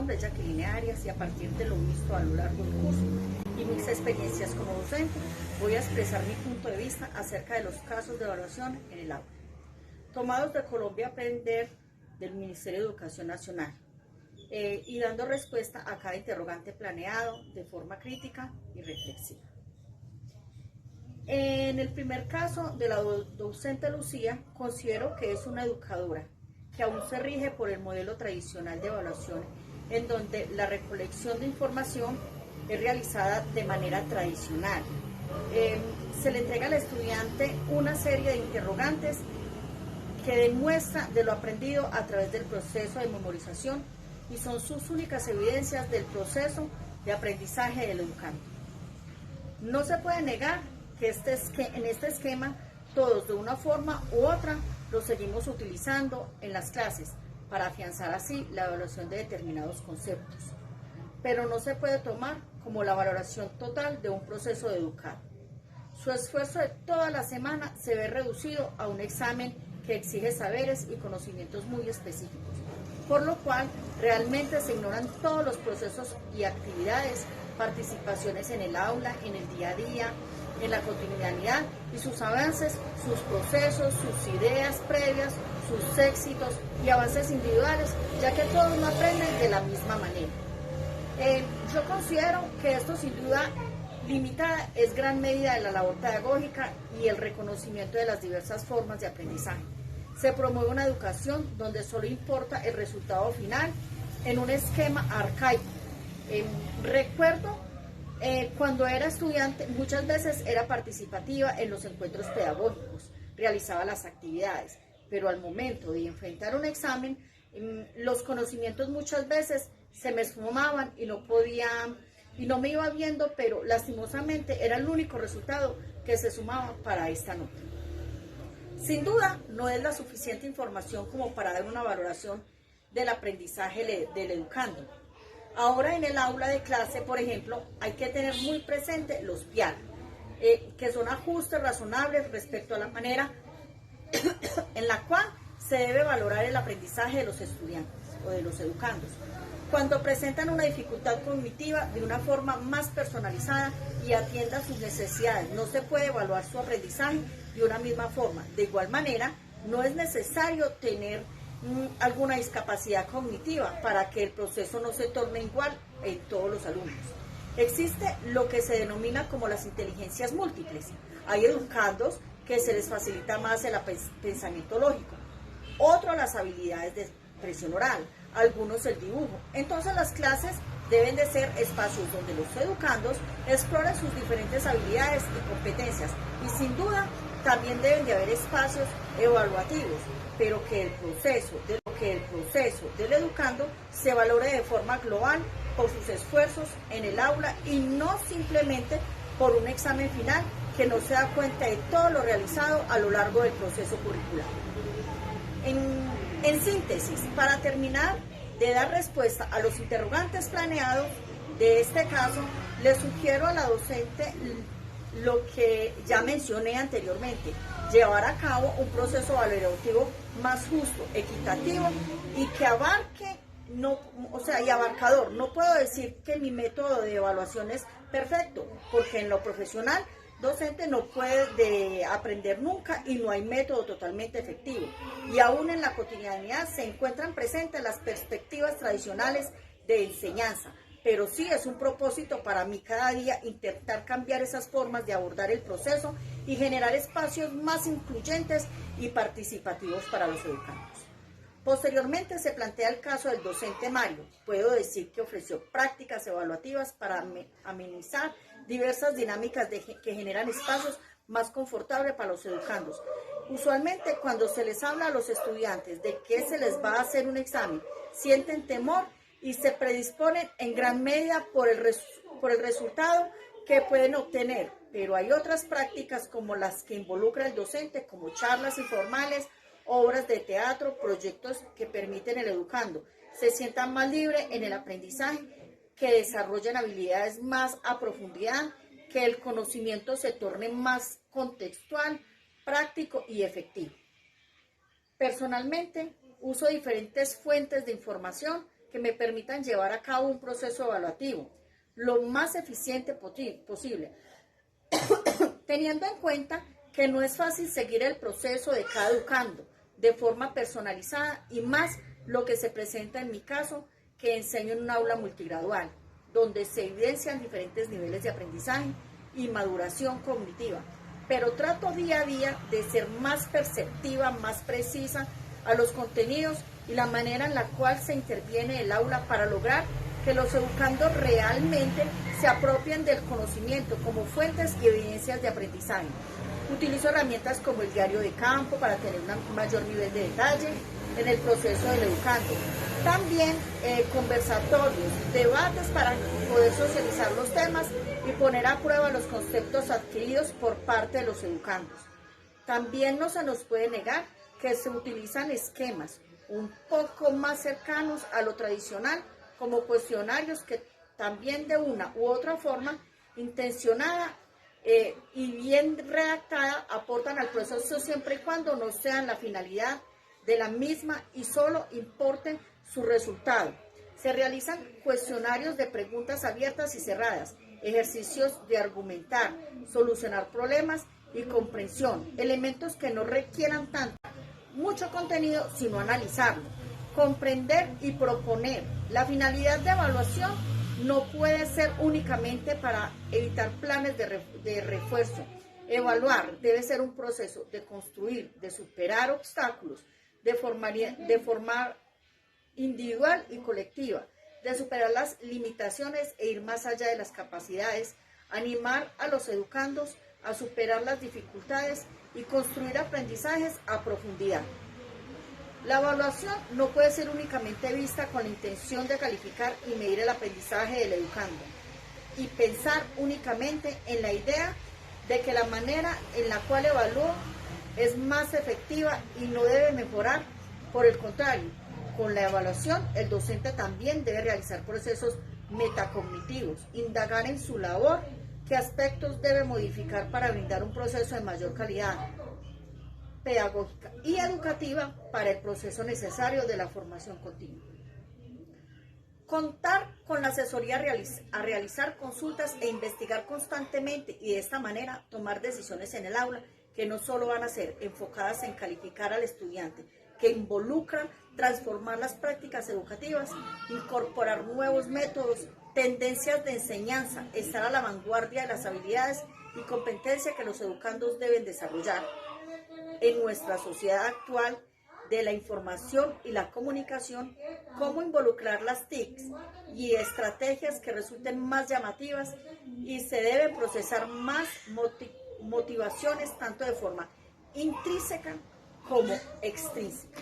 nombre es Jacqueline Arias y a partir de lo visto a lo largo del curso y mis experiencias como docente, voy a expresar mi punto de vista acerca de los casos de evaluación en el aula, tomados de Colombia Aprender del Ministerio de Educación Nacional y dando respuesta a cada interrogante planeado de forma crítica y reflexiva. En el primer caso de la docente Lucía, considero que es una educadora que aún se rige por el modelo tradicional de evaluación, en donde la recolección de información es realizada de manera tradicional. Se le entrega al estudiante una serie de interrogantes que demuestra de lo aprendido a través del proceso de memorización y son sus únicas evidencias del proceso de aprendizaje del educando. No se puede negar que en este esquema todos de una forma u otra lo seguimos utilizando en las clases para afianzar así la evaluación de determinados conceptos, pero no se puede tomar como la valoración total de un proceso de educar. Su esfuerzo de toda la semana se ve reducido a un examen que exige saberes y conocimientos muy específicos, por lo cual realmente se ignoran todos los procesos y actividades, participaciones en el aula, en el día a día, en la cotidianidad y sus avances, sus procesos, sus ideas previas, sus éxitos y avances individuales, ya que todos no aprenden de la misma manera. Yo considero que esto sin duda limitada es gran medida de la labor pedagógica y el reconocimiento de las diversas formas de aprendizaje. Se promueve una educación donde solo importa el resultado final en un esquema arcaico. Recuerdo cuando era estudiante muchas veces era participativa en los encuentros pedagógicos, realizaba las actividades, pero al momento de enfrentar un examen, los conocimientos muchas veces se me esfumaban y no me iba viendo, pero lastimosamente era el único resultado que se sumaba para esta nota. Sin duda, no es la suficiente información como para dar una valoración del aprendizaje del educando. Ahora en el aula de clase, por ejemplo, hay que tener muy presente los PIAR, que son ajustes razonables respecto a la manera en la cual se debe valorar el aprendizaje de los estudiantes o de los educandos. Cuando presentan una dificultad cognitiva de una forma más personalizada y atienda a sus necesidades, no se puede evaluar su aprendizaje de una misma forma. De igual manera, no es necesario tener alguna discapacidad cognitiva para que el proceso no se torne igual en todos los alumnos. Existe lo que se denomina como las inteligencias múltiples. Hay educandos que se les facilita más el pensamiento lógico, otros las habilidades de expresión oral, algunos el dibujo. Entonces las clases deben de ser espacios donde los educandos exploren sus diferentes habilidades y competencias y sin duda también deben de haber espacios evaluativos, pero que el proceso del educando se valore de forma global por sus esfuerzos en el aula y no simplemente por un examen final que no se da cuenta de todo lo realizado a lo largo del proceso curricular. En síntesis, para terminar de dar respuesta a los interrogantes planeados de este caso, le sugiero a la docente lo que ya mencioné anteriormente, llevar a cabo un proceso evaluativo más justo, equitativo y que abarque, y abarcador. No puedo decir que mi método de evaluación es perfecto, porque en lo profesional docente no puede aprender nunca y no hay método totalmente efectivo. Y aún en la cotidianidad se encuentran presentes las perspectivas tradicionales de enseñanza, pero sí es un propósito para mí cada día intentar cambiar esas formas de abordar el proceso y generar espacios más incluyentes y participativos para los educandos. Posteriormente se plantea el caso del docente Mario. Puedo decir que ofreció prácticas evaluativas para amenizar diversas dinámicas que generan espacios más confortables para los educandos. Usualmente cuando se les habla a los estudiantes de que se les va a hacer un examen, sienten temor y se predisponen en gran medida por el resultado que pueden obtener, pero hay otras prácticas como las que involucra el docente, como charlas informales, obras de teatro, proyectos que permiten al educando se sientan más libre en el aprendizaje, que desarrollen habilidades más a profundidad, que el conocimiento se torne más contextual, práctico y efectivo. Personalmente, uso diferentes fuentes de información que me permitan llevar a cabo un proceso evaluativo lo más eficiente posible, teniendo en cuenta que no es fácil seguir el proceso de cada educando de forma personalizada y más lo que se presenta en mi caso, que enseño en un aula multigradual, donde se evidencian diferentes niveles de aprendizaje y maduración cognitiva, pero trato día a día de ser más perceptiva, más precisa a los contenidos y la manera en la cual se interviene el aula para lograr que los educandos realmente se apropien del conocimiento como fuentes y evidencias de aprendizaje. Utilizo herramientas como el diario de campo para tener un mayor nivel de detalle en el proceso del educando. También conversatorios, debates para poder socializar los temas y poner a prueba los conceptos adquiridos por parte de los educandos. También no se nos puede negar que se utilizan esquemas un poco más cercanos a lo tradicional, como cuestionarios que también de una u otra forma intencionada y bien redactada aportan al proceso siempre y cuando no sean la finalidad de la misma y solo importen su resultado. Se realizan cuestionarios de preguntas abiertas y cerradas, ejercicios de argumentar, solucionar problemas y comprensión, elementos que no requieran mucho contenido sino analizarlo, comprender y proponer. La finalidad de evaluación no puede ser únicamente para evitar planes de refuerzo. Evaluar debe ser un proceso de construir, de superar obstáculos, de formar individual y colectiva, de superar las limitaciones e ir más allá de las capacidades, animar a los educandos a superar las dificultades y construir aprendizajes a profundidad. La evaluación no puede ser únicamente vista con la intención de calificar y medir el aprendizaje del educando y pensar únicamente en la idea de que la manera en la cual evalúo es más efectiva y no debe mejorar. Por el contrario, con la evaluación el docente también debe realizar procesos metacognitivos, indagar en su labor qué aspectos debe modificar para brindar un proceso de mayor calidad pedagógica y educativa para el proceso necesario de la formación continua. Contar con la asesoría a realizar consultas e investigar constantemente y de esta manera tomar decisiones en el aula que no solo van a ser enfocadas en calificar al estudiante, que involucran transformar las prácticas educativas, incorporar nuevos métodos, tendencias de enseñanza, estar a la vanguardia de las habilidades y competencias que los educandos deben desarrollar. En nuestra sociedad actual de la información y la comunicación, cómo involucrar las TICs y estrategias que resulten más llamativas y se deben procesar más motivaciones tanto de forma intrínseca como extrínseca.